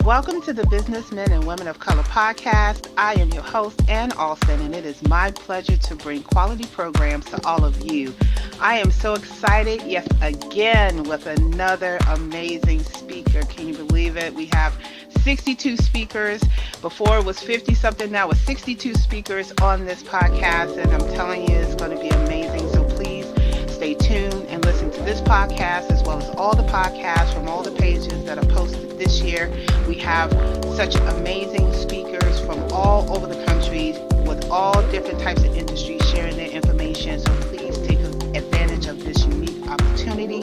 Welcome to the Businessmen and Women of Color podcast. I am your host, Ann Alston, and it is my pleasure to bring quality programs to all of you. I am so excited, yes, again, with another amazing speaker. Can you believe it? We have 62 speakers. Before it was 50 something, now it's 62 speakers on this podcast, and I'm telling you, it's going to be amazing. So please stay tuned and listen to this podcast as well as all the podcasts from all the pages that are posted this year. We have such amazing speakers from all over the country with all different types of industries sharing their information. So please take advantage of this unique opportunity.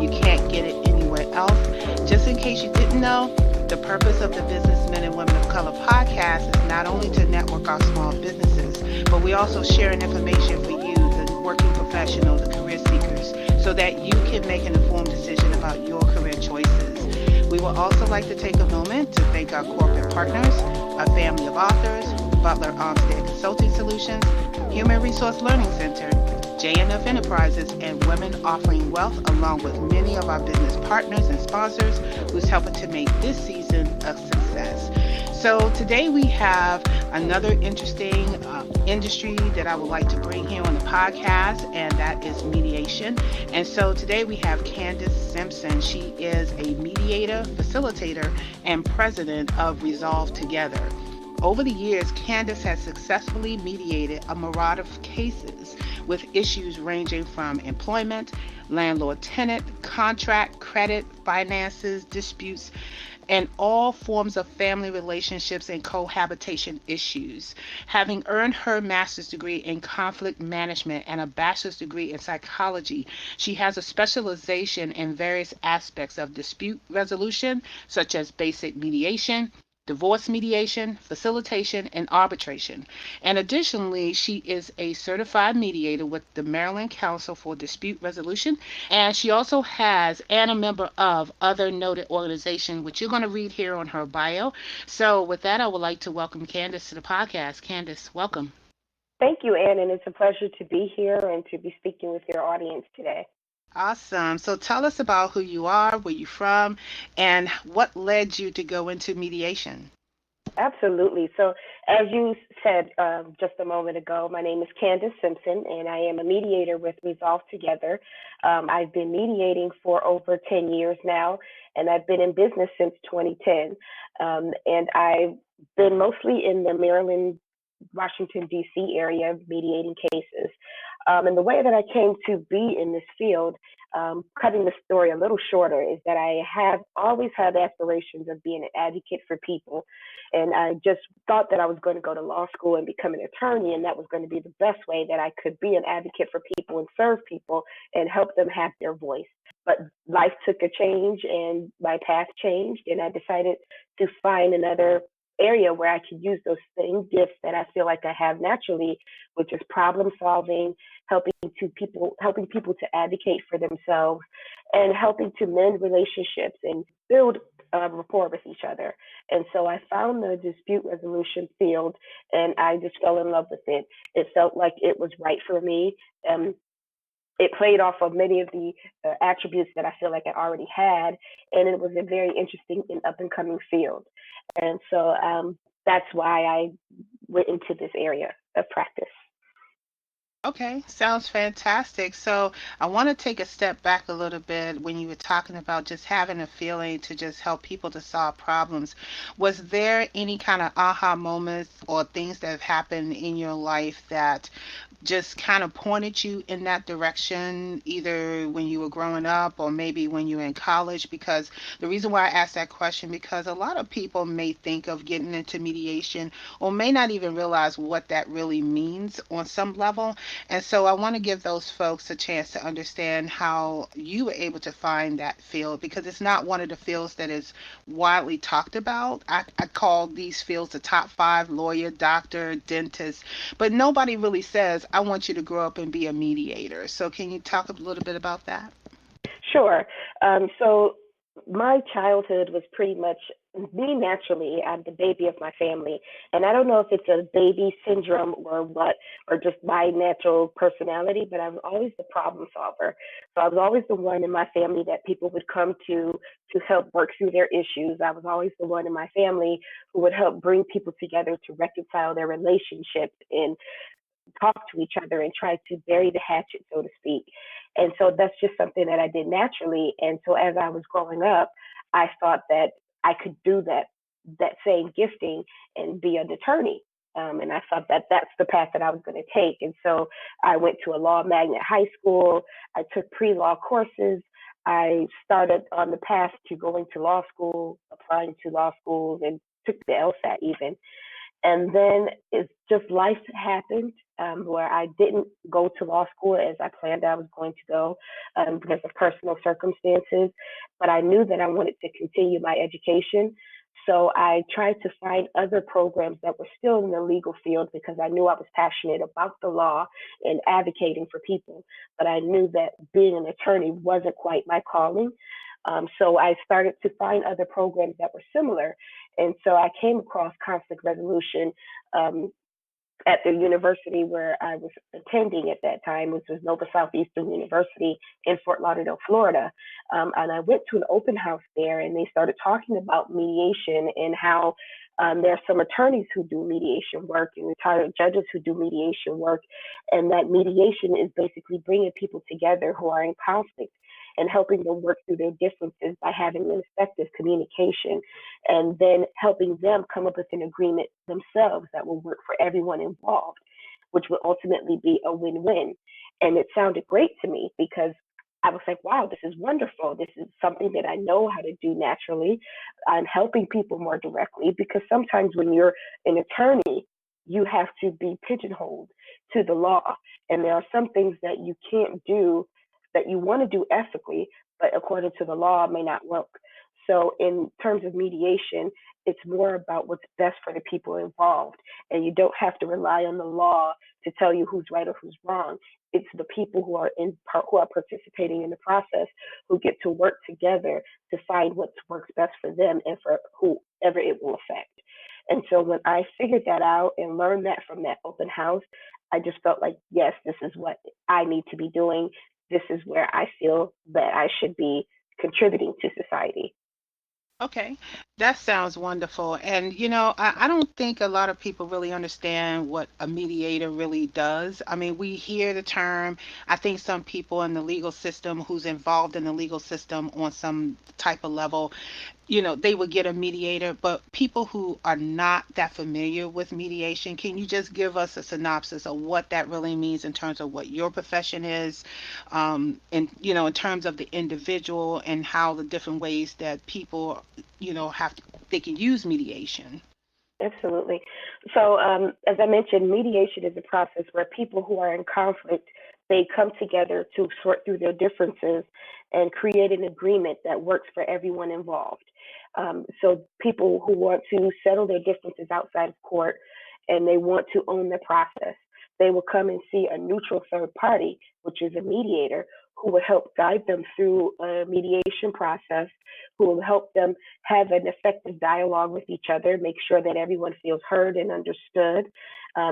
You can't get it anywhere else. Just in case you didn't know, the purpose of the Businessmen and Women of Color podcast is not only to network our small businesses, but we also sharing information for you, the working professional, the career seekers, so that you can make an informed decision about your career choices. We would also like to take a moment to thank our corporate partners, our family of authors, Butler Armstead Consulting Solutions, Human Resource Learning Center, JNF Enterprises, and Women Offering Wealth, along with many of our business partners and sponsors who's helping to make this season a success. So today we have another interesting industry that I would like to bring here on the podcast, and that is mediation. And so today we have Candace Simpson. She is a mediator, facilitator, and president of Resolve Together. Over the years, Candace has successfully mediated a myriad of cases with issues ranging from employment, landlord-tenant, contract, credit, finances, disputes, and all forms of family relationships and cohabitation issues. Having earned her master's degree in conflict management and a bachelor's degree in psychology, she has a specialization in various aspects of dispute resolution, such as basic mediation, divorce mediation, facilitation, and arbitration. And additionally, she is a certified mediator with the Maryland Council for Dispute Resolution, and she also has and a member of other noted organizations, which you're going to read here on her bio. So with that, I would like to welcome Candace to the podcast. Candace, welcome. Thank you, Ann, and it's a pleasure to be here and to be speaking with your audience today. Awesome. So tell us about who you are, where you're from, and what led you to go into mediation. Absolutely. So, as you said just a moment ago, my name is Candace Simpson, and I am a mediator with Resolve Together. I've been mediating for over 10 years now, and I've been in business since 2010. And I've been mostly in the Maryland, Washington, D.C. area mediating cases. And the way that I came to be in this field, cutting the story a little shorter, is that I have always had aspirations of being an advocate for people. And I just thought that I was going to go to law school and become an attorney, and that was going to be the best way that I could be an advocate for people and serve people and help them have their voice. But life took a change and my path changed, and I decided to find another area where I could use those same gifts that I feel like I have naturally, which is problem solving, helping people to advocate for themselves, and helping to mend relationships and build rapport with each other. And so I found the dispute resolution field, and I just fell in love with it. It felt like it was right for me. It played off of many of the attributes that I feel like I already had, and it was a very interesting and up and coming field. And so that's why I went into this area of practice. Okay, sounds fantastic. So I want to take a step back a little bit when you were talking about just having a feeling to just help people to solve problems. Was there any kind of aha moments or things that have happened in your life that just kind of pointed you in that direction, either when you were growing up or maybe when you were in college? Because the reason why I asked that question, because a lot of people may think of getting into mediation or may not even realize what that really means on some level. And so I want to give those folks a chance to understand how you were able to find that field, because it's not one of the fields that is widely talked about. I call these fields the top five: lawyer, doctor, dentist, but nobody really says, I want you to grow up and be a mediator. So can you talk a little bit about that? Sure. So My childhood was pretty much me naturally. I'm the baby of my family. And I don't know if it's a baby syndrome or what, or just my natural personality, but I was always the problem solver. So I was always the one in my family that people would come to help work through their issues. I was always the one in my family who would help bring people together to reconcile their relationships and talk to each other and try to bury the hatchet, so to speak. And so that's just something that I did naturally. And so as I was growing up, I thought that I could do that same gifting and be an attorney. And I thought that that's the path that I was going to take. And so I went to a law magnet high school. I took pre-law courses. I started on the path to going to law school, applying to law schools, and took the LSAT even. And then it's just life happened where I didn't go to law school as I planned I was going to go because of personal circumstances. But I knew that I wanted to continue my education. So I tried to find other programs that were still in the legal field because I knew I was passionate about the law and advocating for people. But I knew that being an attorney wasn't quite my calling. So I started to find other programs that were similar. And so I came across conflict resolution um, at the university where I was attending at that time, which was Nova Southeastern University in Fort Lauderdale, Florida. And I went to an open house there, and they started talking about mediation and how there are some attorneys who do mediation work and retired judges who do mediation work, and that mediation is basically bringing people together who are in conflict and helping them work through their differences by having an effective communication and then helping them come up with an agreement themselves that will work for everyone involved, which will ultimately be a win-win. And it sounded great to me because I was like, wow, this is wonderful. This is something that I know how to do naturally. I'm helping people more directly because sometimes when you're an attorney, you have to be pigeonholed to the law. And there are some things that you can't do that you want to do ethically, but according to the law may not work. So in terms of mediation, it's more about what's best for the people involved. And you don't have to rely on the law to tell you who's right or who's wrong. It's the people who are participating in the process who get to work together to find what works best for them and for whoever it will affect. And so when I figured that out and learned that from that open house, I just felt like, yes, this is what I need to be doing. This is where I feel that I should be contributing to society. Okay, that sounds wonderful. And I don't think a lot of people really understand what a mediator really does. I mean, we hear the term. I think some people in the legal system who's involved in the legal system on some type of level, they would get a mediator, but people who are not that familiar with mediation, can you just give us a synopsis of what that really means in terms of what your profession is, and in terms of the individual and how the different ways that people, they can use mediation. Absolutely. So, as I mentioned, mediation is a process where people who are in conflict they come together to sort through their differences and create an agreement that works for everyone involved. So, people who want to settle their differences outside of court and they want to own the process, they will come and see a neutral third party, which is a mediator, who will help guide them through a mediation process, who will help them have an effective dialogue with each other, make sure that everyone feels heard and understood,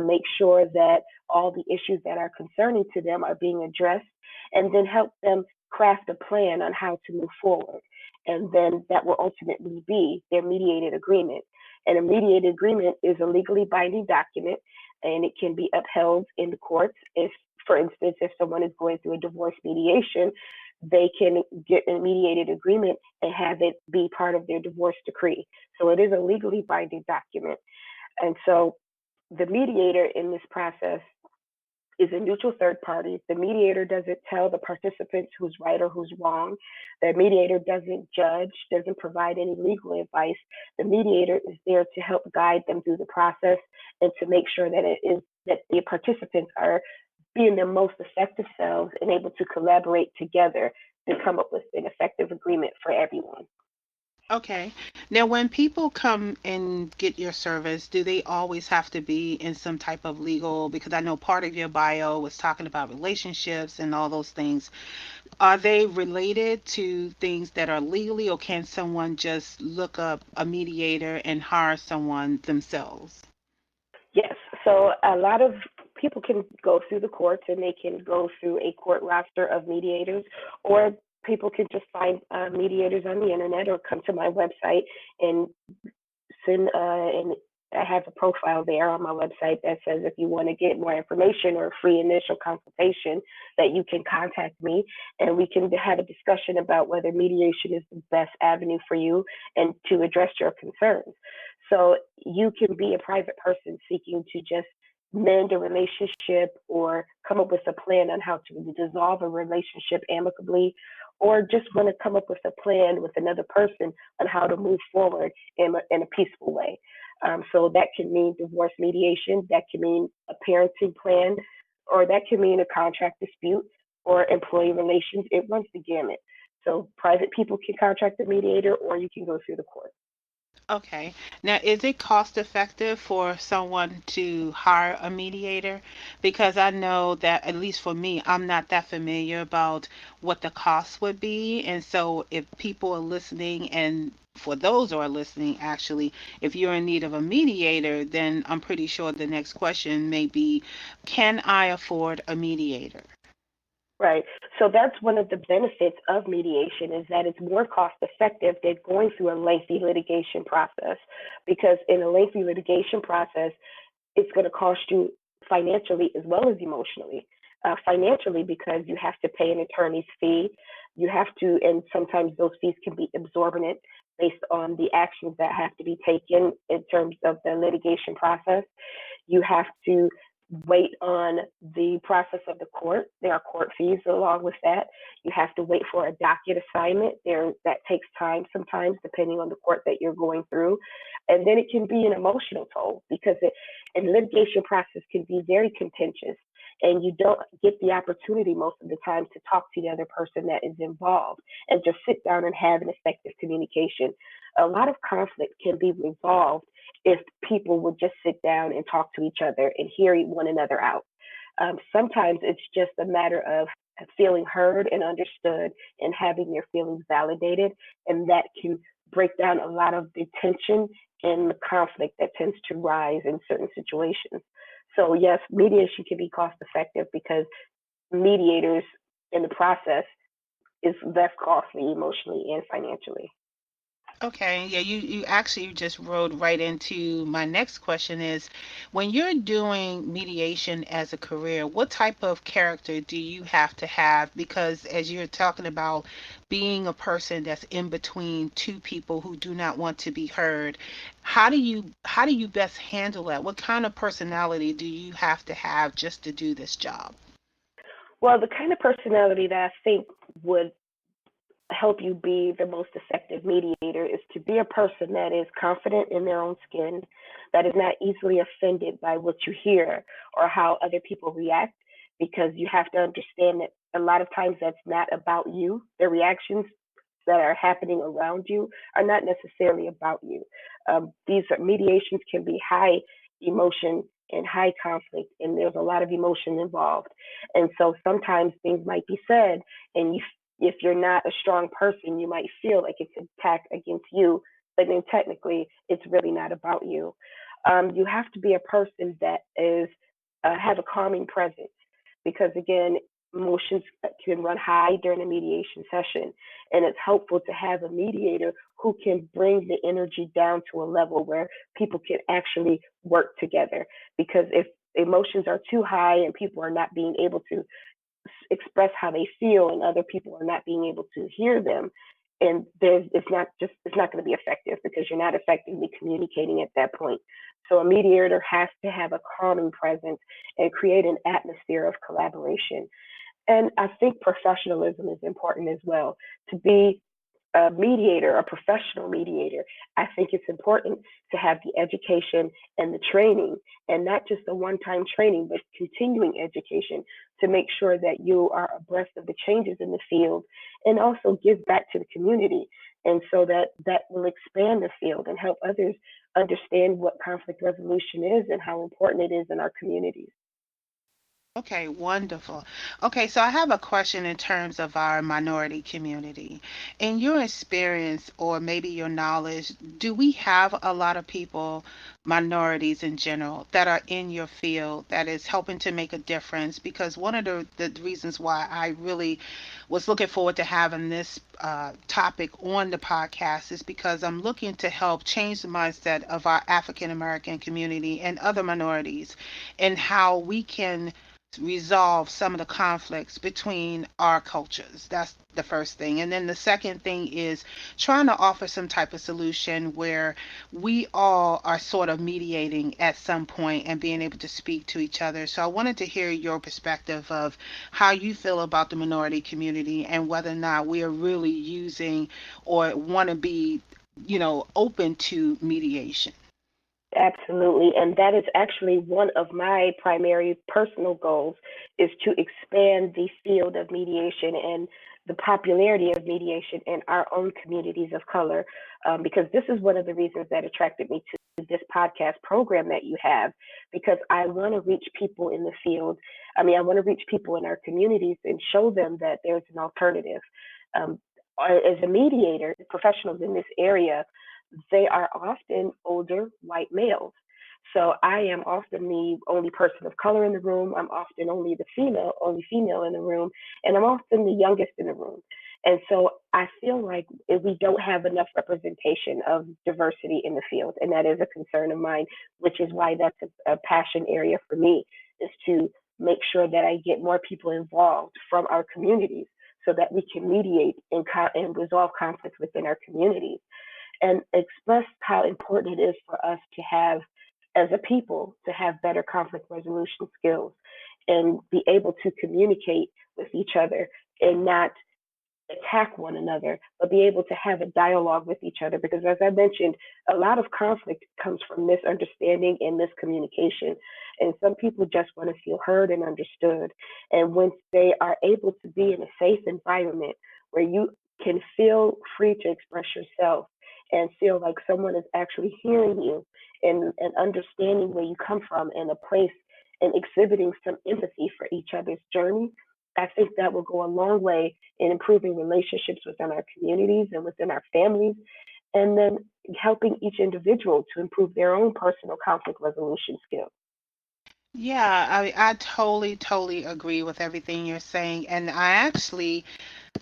make sure that all the issues that are concerning to them are being addressed, and then help them craft a plan on how to move forward. And then that will ultimately be their mediated agreement. And a mediated agreement is a legally binding document, and it can be upheld in the courts if, for instance, if someone is going through a divorce mediation, they can get a mediated agreement and have it be part of their divorce decree. So it is a legally binding document. And so the mediator in this process is a neutral third party. The mediator doesn't tell the participants who's right or who's wrong. The mediator doesn't judge, doesn't provide any legal advice. The mediator is there to help guide them through the process and to make sure that it is that the participants are being their most effective selves and able to collaborate together to come up with an effective agreement for everyone. Okay. Now, when people come and get your service, do they always have to be in some type of legal? Because I know part of your bio was talking about relationships and all those things. Are they related to things that are legally, or can someone just look up a mediator and hire someone themselves? Yes. So a lot of people can go through the courts and they can go through a court roster of mediators, or people can just find mediators on the internet or come to my website and and I have a profile there on my website that says if you want to get more information or a free initial consultation, that you can contact me and we can have a discussion about whether mediation is the best avenue for you and to address your concerns. So you can be a private person seeking to just mend a relationship or come up with a plan on how to dissolve a relationship amicably, or just want to come up with a plan with another person on how to move forward in a peaceful way. So that can mean divorce mediation, that can mean a parenting plan, or that can mean a contract dispute or employee relations. It runs the gamut. So private people can contract a mediator, or you can go through the court. Okay. Now, is it cost effective for someone to hire a mediator? Because I know that, at least for me, I'm not that familiar about what the cost would be. And so, if people are listening, and for those who are listening, actually, if you're in need of a mediator, then I'm pretty sure the next question may be, can I afford a mediator? Right. So that's one of the benefits of mediation is that it's more cost effective than going through a lengthy litigation process. Because in a lengthy litigation process, it's going to cost you financially as well as emotionally. Financially, because you have to pay an attorney's fee, you have to, and sometimes those fees can be exorbitant based on the actions that have to be taken in terms of the litigation process. You have to wait on the process of the court. There are court fees along with that. You have to wait for a docket assignment. That takes time sometimes, depending on the court that you're going through. And then it can be an emotional toll because and litigation process can be very contentious. And you don't get the opportunity most of the time to talk to the other person that is involved and just sit down and have an effective communication. A lot of conflict can be resolved if people would just sit down and talk to each other and hear one another out. Sometimes it's just a matter of feeling heard and understood and having your feelings validated, and that can break down a lot of the tension and the conflict that tends to rise in certain situations. So, yes, mediation can be cost effective because mediators in the process is less costly emotionally and financially. Okay, yeah, you actually just rode right into my next question is, when you're doing mediation as a career, what type of character do you have to have? Because as you're talking about being a person that's in between two people who do not want to be heard, how do you best handle that? What kind of personality do you have just to do this job? Well, the kind of personality that I think would help you be the most effective mediator is to be a person that is confident in their own skin, that is not easily offended by what you hear or how other people react, because you have to understand that a lot of times that's not about you. The reactions that are happening around you are not necessarily about you. These mediations can be high emotion and high conflict, and there's a lot of emotion involved. And so sometimes things might be said, and if you're not a strong person, you might feel like it's an attack against you, but then technically it's really not about you. You have to be a person that is have a calming presence, because again, emotions can run high during a mediation session, and it's helpful to have a mediator who can bring the energy down to a level where people can actually work together. Because if emotions are too high and people are not being able to express how they feel and other people are not being able to hear them, and it's not going to be effective because you're not effectively communicating at that point. So a mediator has to have a calming presence and create an atmosphere of collaboration. And I think professionalism is important as well, to be a mediator, a professional mediator, I think it's important to have the education and the training, and not just the one time training, but continuing education to make sure that you are abreast of the changes in the field and also give back to the community. And so that will expand the field and help others understand what conflict resolution is and how important it is in our communities. Okay, wonderful. Okay, so I have a question in terms of our minority community. In your experience or maybe your knowledge, do we have a lot of people, minorities in general, that are in your field that is helping to make a difference? Because one of the reasons why I really was looking forward to having this topic on the podcast is because I'm looking to help change the mindset of our African American community and other minorities and how we can resolve some of the conflicts between our cultures. That's the first thing. And then the second thing is trying to offer some type of solution where we all are sort of mediating at some point and being able to speak to each other. So I wanted to hear your perspective of how you feel about the minority community and whether or not we are really using or want to be, open to mediation. Absolutely. And that is actually one of my primary personal goals is to expand the field of mediation and the popularity of mediation in our own communities of color. Because this is one of the reasons that attracted me to this podcast program that you have, because I want to reach people in the field. I mean, I want to reach people in our communities and show them that there's an alternative. Um, as a mediator, professionals in this area, they are often older white males. So I am often the only person of color in the room. I'm often only female in the room, and I'm often the youngest in the room. And so I feel like we don't have enough representation of diversity in the field, and that is a concern of mine, which is why that's a passion area for me, is to make sure that I get more people involved from our communities so that we can mediate and resolve conflicts within our communities and express how important it is for us to have, as a people, to have better conflict resolution skills and be able to communicate with each other and not attack one another, but be able to have a dialogue with each other. Because, as I mentioned, a lot of conflict comes from misunderstanding and miscommunication. And some people just want to feel heard and understood. And once they are able to be in a safe environment where you can feel free to express yourself and feel like someone is actually hearing you and understanding where you come from and a place and exhibiting some empathy for each other's journey, I think that will go a long way in improving relationships within our communities and within our families, and then helping each individual to improve their own personal conflict resolution skills. Yeah, I totally, totally agree with everything you're saying. And I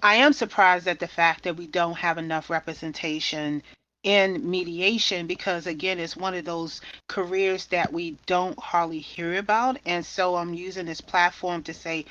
am surprised at the fact that we don't have enough representation in mediation because, again, it's one of those careers that we don't hardly hear about. And so I'm using this platform to say,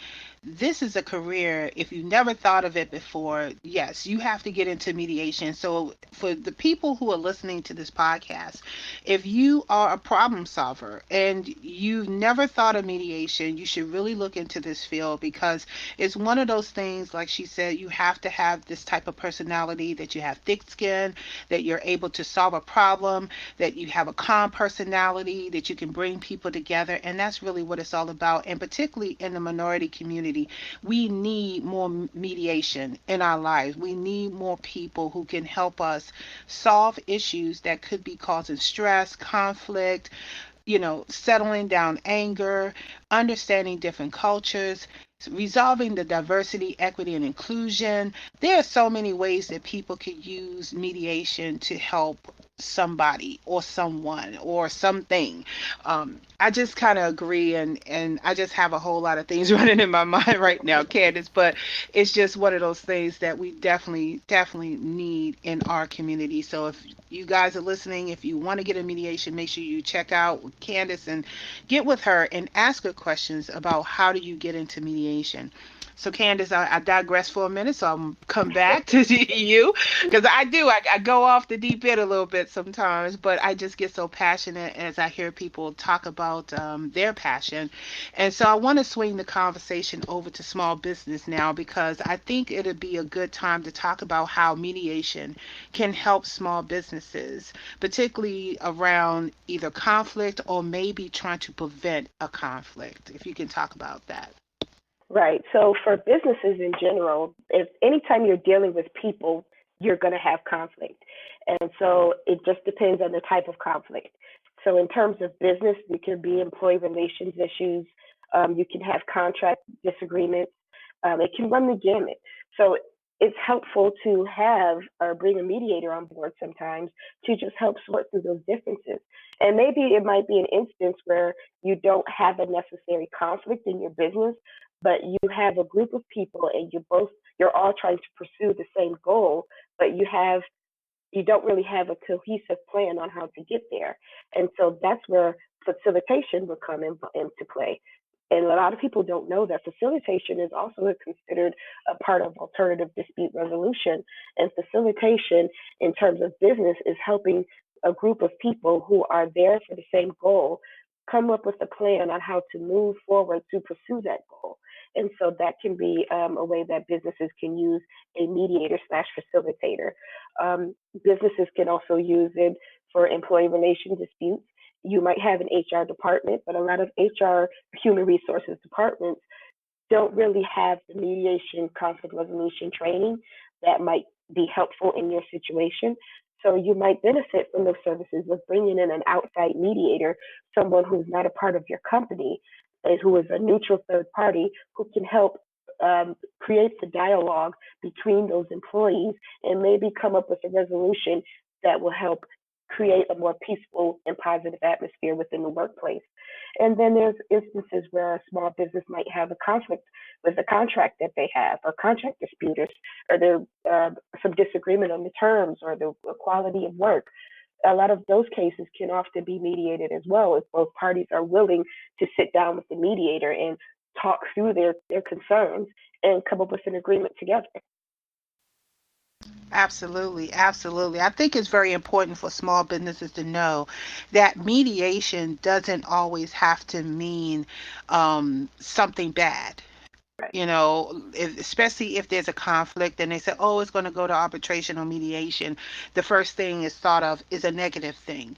this is a career. If you never thought of it before, yes, you have to get into mediation. So, for the people who are listening to this podcast, if you are a problem solver and you've never thought of mediation, you should really look into this field because it's one of those things, like she said, you have to have this type of personality that you have thick skin, that you're able to solve a problem, that you have a calm personality, that you can bring people together. And that's really what it's all about. And particularly in the minority community, we need more mediation in our lives. We need more people who can help us solve issues that could be causing stress, conflict, settling down anger, understanding different cultures, resolving the diversity, equity, and inclusion. There are so many ways that people could use mediation to help somebody or someone or something. I just kind of agree, and I just have a whole lot of things running in my mind right now, Candace. But it's just one of those things that we definitely, definitely need in our community. So if you guys are listening, if you want to get a mediation, make sure you check out Candace and get with her and ask her questions about how do you get into mediation. So Candace, I digress for a minute, so I'm come back to you because I do. I go off the deep end a little bit bit sometimes, but I just get so passionate as I hear people talk about their passion. And so I want to swing the conversation over to small business now because I think it'd be a good time to talk about how mediation can help small businesses, particularly around either conflict or maybe trying to prevent a conflict. If you can talk about that. Right. So for businesses in general, if anytime you're dealing with people, you're going to have conflict. And so it just depends on the type of conflict. So in terms of business, it could be employee relations issues. You can have contract disagreements. It can run the gamut. So it's helpful to have or bring a mediator on board sometimes to just help sort through those differences. And maybe it might be an instance where you don't have a necessary conflict in your business, but you have a group of people and you're all trying to pursue the same goal, but you don't really have a cohesive plan on how to get there. And so that's where facilitation will come into play. And a lot of people don't know that facilitation is also considered a part of alternative dispute resolution. And facilitation, in terms of business, is helping a group of people who are there for the same goal come up with a plan on how to move forward to pursue that goal. And so that can be a way that businesses can use a mediator slash facilitator. Businesses can also use it for employee relation disputes. You might have an HR department, but a lot of HR human resources departments don't really have the mediation conflict resolution training that might be helpful in your situation. So you might benefit from those services of bringing in an outside mediator, someone who's not a part of your company, and who is a neutral third party who can help create the dialogue between those employees and maybe come up with a resolution that will help create a more peaceful and positive atmosphere within the workplace. And then there's instances where a small business might have a conflict with the contract that they have, or contract disputes, or there some disagreement on the terms or the quality of work. A lot of those cases can often be mediated as well if both parties are willing to sit down with the mediator and talk through their concerns and come up with an agreement together. Absolutely, absolutely. I think it's very important for small businesses to know that mediation doesn't always have to mean something bad. Right. Especially if there's a conflict and they say, oh, it's going to go to arbitration or mediation, the first thing is thought of is a negative thing.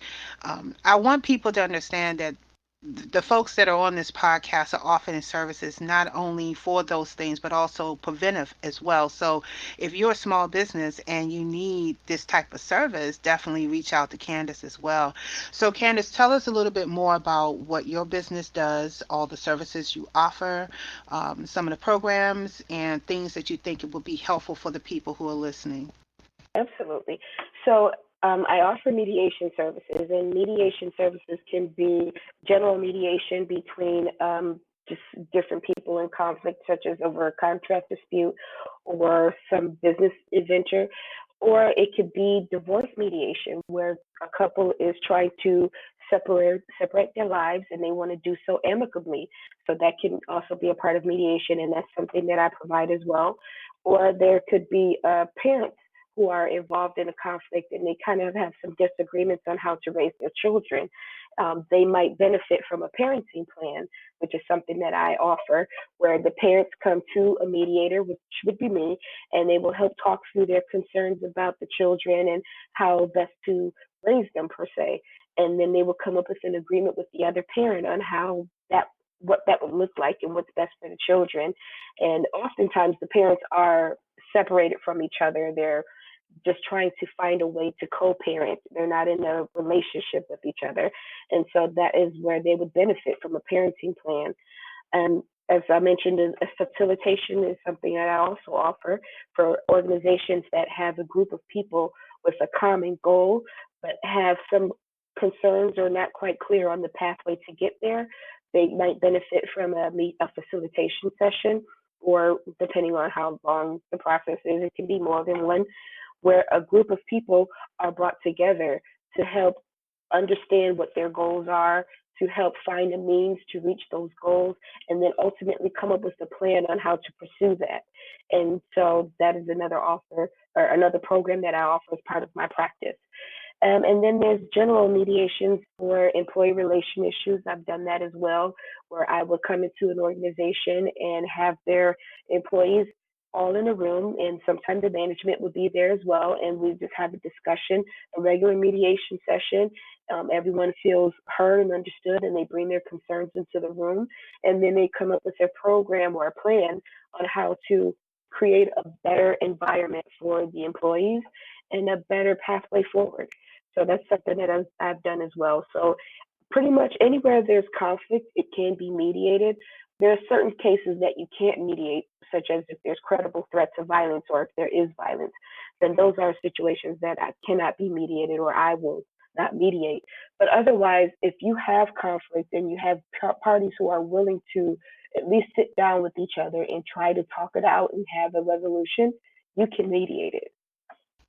I want people to understand that the folks that are on this podcast are offering services not only for those things, but also preventive as well. So if you're a small business and you need this type of service, definitely reach out to Candace as well. So, Candace, tell us a little bit more about what your business does, all the services you offer, some of the programs, and things that you think it would be helpful for the people who are listening. Absolutely. So I offer mediation services, and mediation services can be general mediation between just different people in conflict, such as over a contract dispute or some business adventure, or it could be divorce mediation, where a couple is trying to separate their lives and they want to do so amicably. So that can also be a part of mediation, and that's something that I provide as well. Or there could be parents who are involved in a conflict and they kind of have some disagreements on how to raise their children. They might benefit from a parenting plan, which is something that I offer, where the parents come to a mediator, which would be me, and they will help talk through their concerns about the children and how best to raise them, per se. And then they will come up with an agreement with the other parent on how what that would look like and what's best for the children. And oftentimes the parents are separated from each other. They're just trying to find a way to co-parent. They're not in a relationship with each other. And so that is where they would benefit from a parenting plan. And as I mentioned, a facilitation is something that I also offer for organizations that have a group of people with a common goal, but have some concerns or not quite clear on the pathway to get there. They might benefit from a facilitation session, or depending on how long the process is, it can be more than one, where a group of people are brought together to help understand what their goals are, to help find a means to reach those goals, and then ultimately come up with a plan on how to pursue that. And so that is another offer or another program that I offer as part of my practice. And then there's general mediations for employee relation issues. I've done that as well, where I would come into an organization and have their employees all in a room, and sometimes the management would be there as well, and we just have a discussion, a regular mediation session. Everyone feels heard and understood, and they bring their concerns into the room, and then they come up with a program or a plan on how to create a better environment for the employees and a better pathway forward. So that's something that I've done as well. So pretty much anywhere there's conflict, it can be mediated. There are certain cases that you can't mediate, such as if there's credible threats of violence or if there is violence, then those are situations that I cannot be mediated or I will not mediate. But otherwise, if you have conflict and you have parties who are willing to at least sit down with each other and try to talk it out and have a resolution, you can mediate it.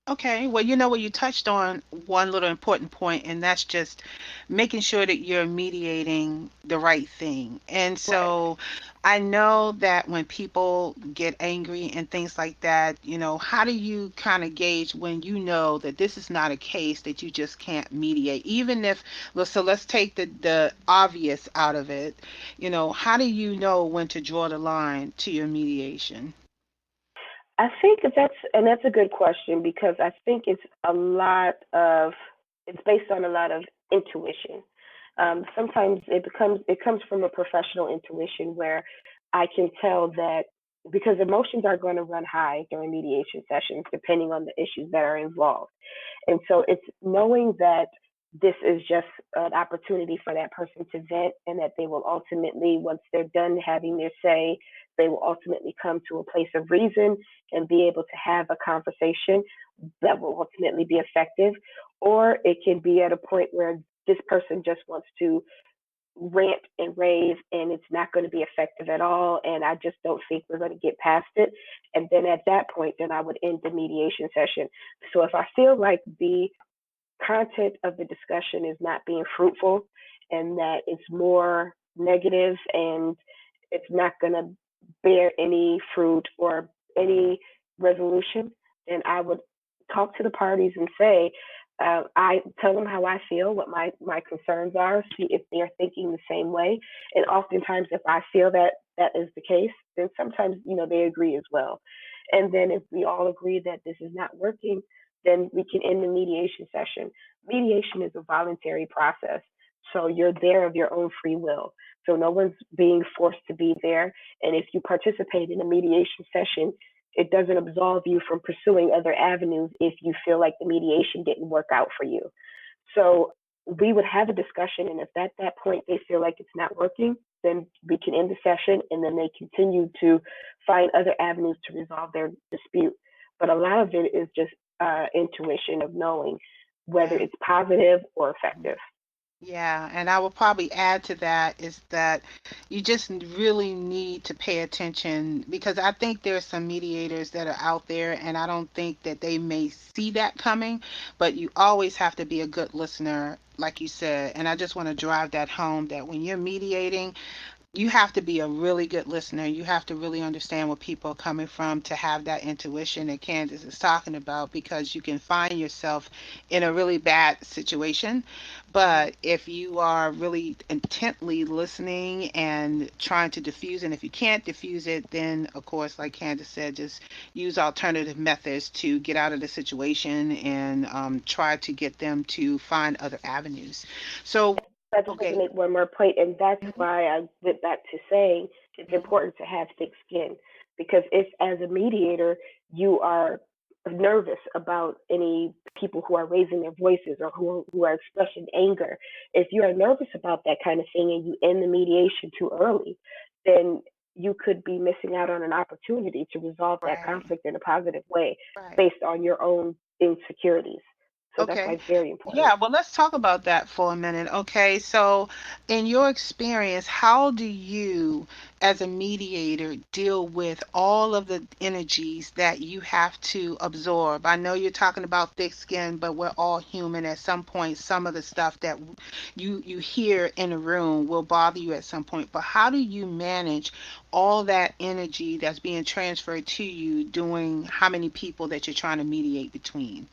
Okay, well, you know what, you touched on one little important point, and that's just making sure that you're mediating the right thing. And Right. so I know that when people get angry and things like that, how do you kind of gauge when you know that this is not a case that you just can't mediate? Even if, so let's take the obvious out of it, how do you know when to draw the line to your mediation? I think that's a good question because I think it's based on a lot of intuition. Sometimes it comes from a professional intuition where I can tell that because emotions are going to run high during mediation sessions depending on the issues that are involved. And so it's knowing that this is just an opportunity for that person to vent and that they will ultimately, once they're done having their say, they will ultimately come to a place of reason and be able to have a conversation that will ultimately be effective. Or it can be at a point where this person just wants to rant and rave and it's not going to be effective at all. And I just don't think we're going to get past it. And then at that point, then I would end the mediation session. So if I feel like the content of the discussion is not being fruitful and that it's more negative and it's not going to bear any fruit or any resolution, then I would talk to the parties and say, I tell them how I feel, what my concerns are, see if they're thinking the same way. And oftentimes, if I feel that that is the case, then sometimes, they agree as well. And then if we all agree that this is not working, then we can end the mediation session. Mediation is a voluntary process. So you're there of your own free will. So no one's being forced to be there. And if you participate in a mediation session, it doesn't absolve you from pursuing other avenues if you feel like the mediation didn't work out for you. So we would have a discussion, and if at that point they feel like it's not working, then we can end the session, and then they continue to find other avenues to resolve their dispute. But a lot of it is just intuition of knowing whether Yeah. it's positive or effective. Yeah, and I will probably add to that is that you just really need to pay attention because I think there's some mediators that are out there and I don't think that they may see that coming, but you always have to be a good listener, like you said. And I just want to drive that home that when you're mediating, you have to be a really good listener. You have to really understand where people are coming from to have that intuition that Candace is talking about because you can find yourself in a really bad situation. Mm-hmm. But if you are really intently listening and trying to diffuse, and if you can't diffuse it, then of course, like Candace said, just use alternative methods to get out of the situation and try to get them to find other avenues. So, I just like to okay. make one more point, and that's Mhm. why I went back to saying it's Mhm. important to have thick skin. Because if, as a mediator, you are nervous about any people who are raising their voices or who are expressing anger, if you are nervous about that kind of thing and you end the mediation too early, then you could be missing out on an opportunity to resolve that Right. conflict in a positive way Right. based on your own insecurities. So that's why Okay. it's very important. Yeah, well, let's talk about that for a minute. Okay. So, in your experience, how do you, as a mediator, deal with all of the energies that you have to absorb? I know you're talking about thick skin, but we're all human. At some point, some of the stuff that you hear in a room will bother you at some point. But how do you manage all that energy that's being transferred to you doing how many people that you're trying to mediate between?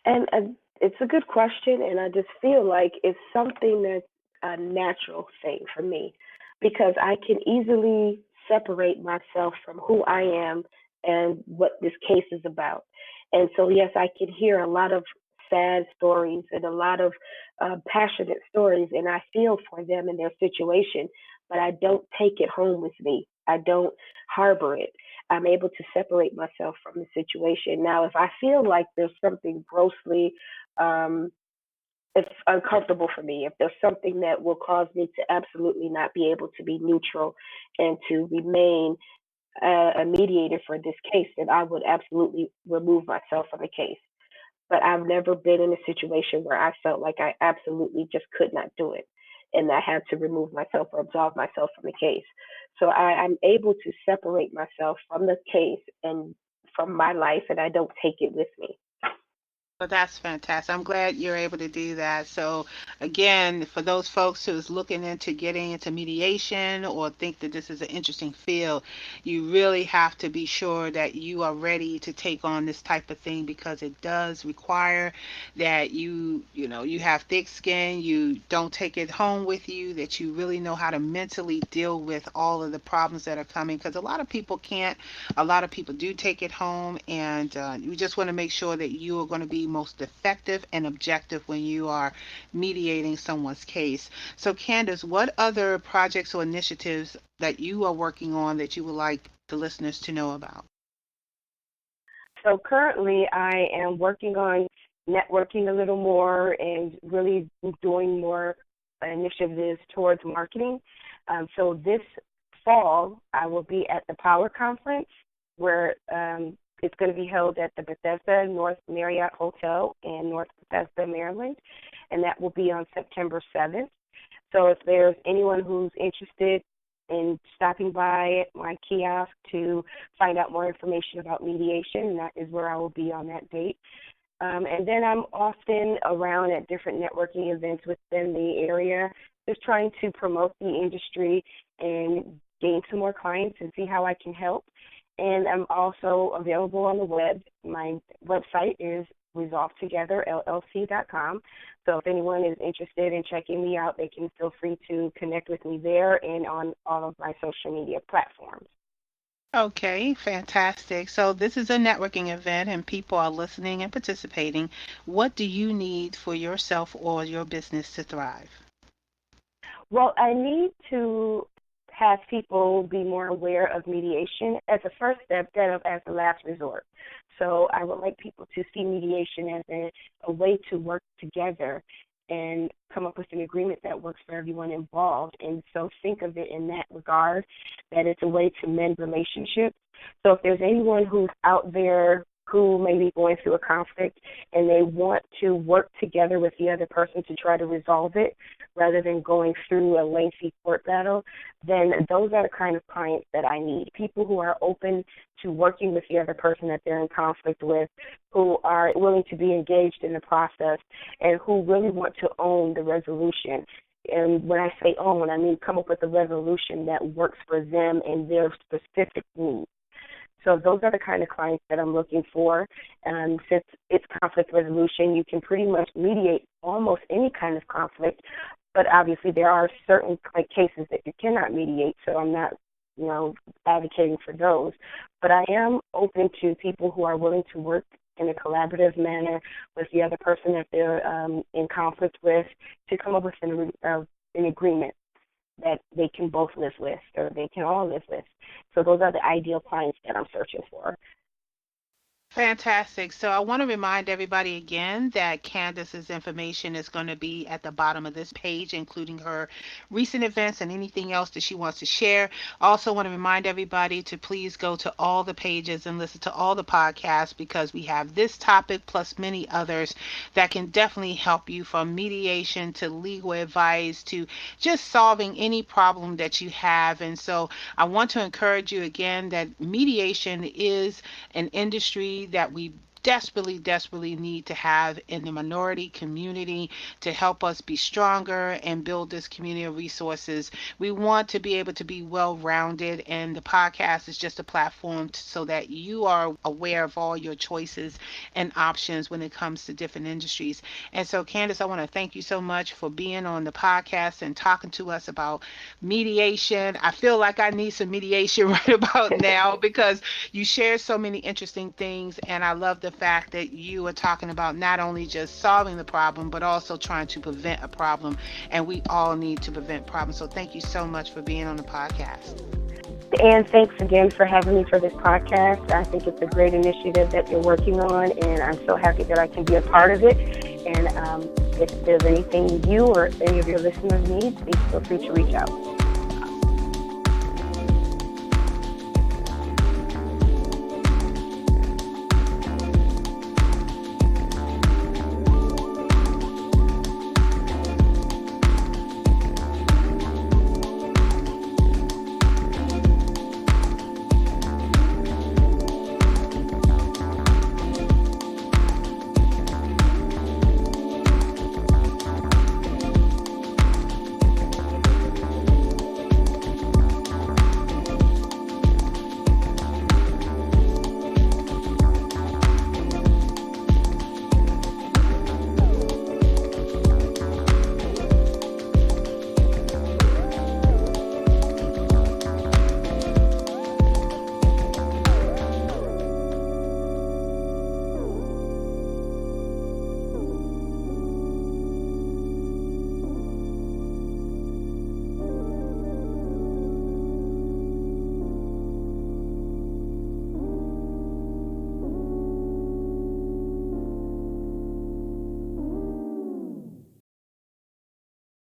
And It's a good question, and I just feel like it's something that's a natural thing for me because I can easily separate myself from who I am and what this case is about. And so, yes, I can hear a lot of sad stories and a lot of passionate stories, and I feel for them and their situation, but I don't take it home with me. I don't harbor it. I'm able to separate myself from the situation. Now, if I feel like there's something grossly um, it's uncomfortable for me. If there's something that will cause me to absolutely not be able to be neutral and to remain a mediator for this case, then I would absolutely remove myself from the case. But I've never been in a situation where I felt like I absolutely just could not do it and I had to remove myself or absolve myself from the case. So I'm able to separate myself from the case and from my life, and I don't take it with me. Well, that's fantastic. I'm glad you're able to do that. So, again, for those folks who's looking into getting into mediation or think that this is an interesting field, you really have to be sure that you are ready to take on this type of thing because it does require that you have thick skin, you don't take it home with you, that you really know how to mentally deal with all of the problems that are coming because a lot of people can't. A lot of people do take it home, and you just want to make sure that you are going to be most effective and objective when you are mediating someone's case. So, Candace, what other projects or initiatives that you are working on that you would like the listeners to know about? So currently, I am working on networking a little more and really doing more initiatives towards marketing. So this fall, I will be at the Power Conference, where it's going to be held at the Bethesda North Marriott Hotel in North Bethesda, Maryland, and that will be on September 7th. So if there's anyone who's interested in stopping by my kiosk to find out more information about mediation, that is where I will be on that date. And then I'm often around at different networking events within the area, just trying to promote the industry and gain some more clients and see how I can help. And I'm also available on the web. My website is resolvetogetherllc.com. So if anyone is interested in checking me out, they can feel free to connect with me there and on all of my social media platforms. Okay, fantastic. So, this is a networking event and people are listening and participating. What do you need for yourself or your business to thrive? Well, I need to have people be more aware of mediation as a first step instead of as a last resort. So I would like people to see mediation as a way to work together and come up with an agreement that works for everyone involved. And so think of it in that regard, that it's a way to mend relationships. So if there's anyone who's out there who may be going through a conflict and they want to work together with the other person to try to resolve it rather than going through a lengthy court battle, then those are the kind of clients that I need. People who are open to working with the other person that they're in conflict with, who are willing to be engaged in the process, and who really want to own the resolution. And when I say own, I mean come up with a resolution that works for them and their specific needs. So those are the kind of clients that I'm looking for. Since it's conflict resolution, you can pretty much mediate almost any kind of conflict, but obviously there are certain cases that you cannot mediate, so I'm not, advocating for those. But I am open to people who are willing to work in a collaborative manner with the other person that they're in conflict with to come up with an agreement that they can both live with or they can all live with. So those are the ideal clients that I'm searching for. Fantastic. So I want to remind everybody again that Candace's information is going to be at the bottom of this page, including her recent events and anything else that she wants to share. Also want to remind everybody to please go to all the pages and listen to all the podcasts because we have this topic plus many others that can definitely help you from mediation to legal advice to just solving any problem that you have. And so I want to encourage you again that mediation is an industry that we desperately, desperately need to have in the minority community to help us be stronger and build this community of resources. We want to be able to be well rounded, and the podcast is just a platform so that you are aware of all your choices and options when it comes to different industries. And so, Candace, I want to thank you so much for being on the podcast and talking to us about mediation. I feel like I need some mediation right about now because you share so many interesting things. And I love the fact that you are talking about not only just solving the problem, but also trying to prevent a problem. And we all need to prevent problems. So thank you so much for being on the podcast. And thanks again for having me for this podcast. I think it's a great initiative that you're working on, and I'm so happy that I can be a part of it. And if there's anything you or any of your listeners need, please feel free to reach out.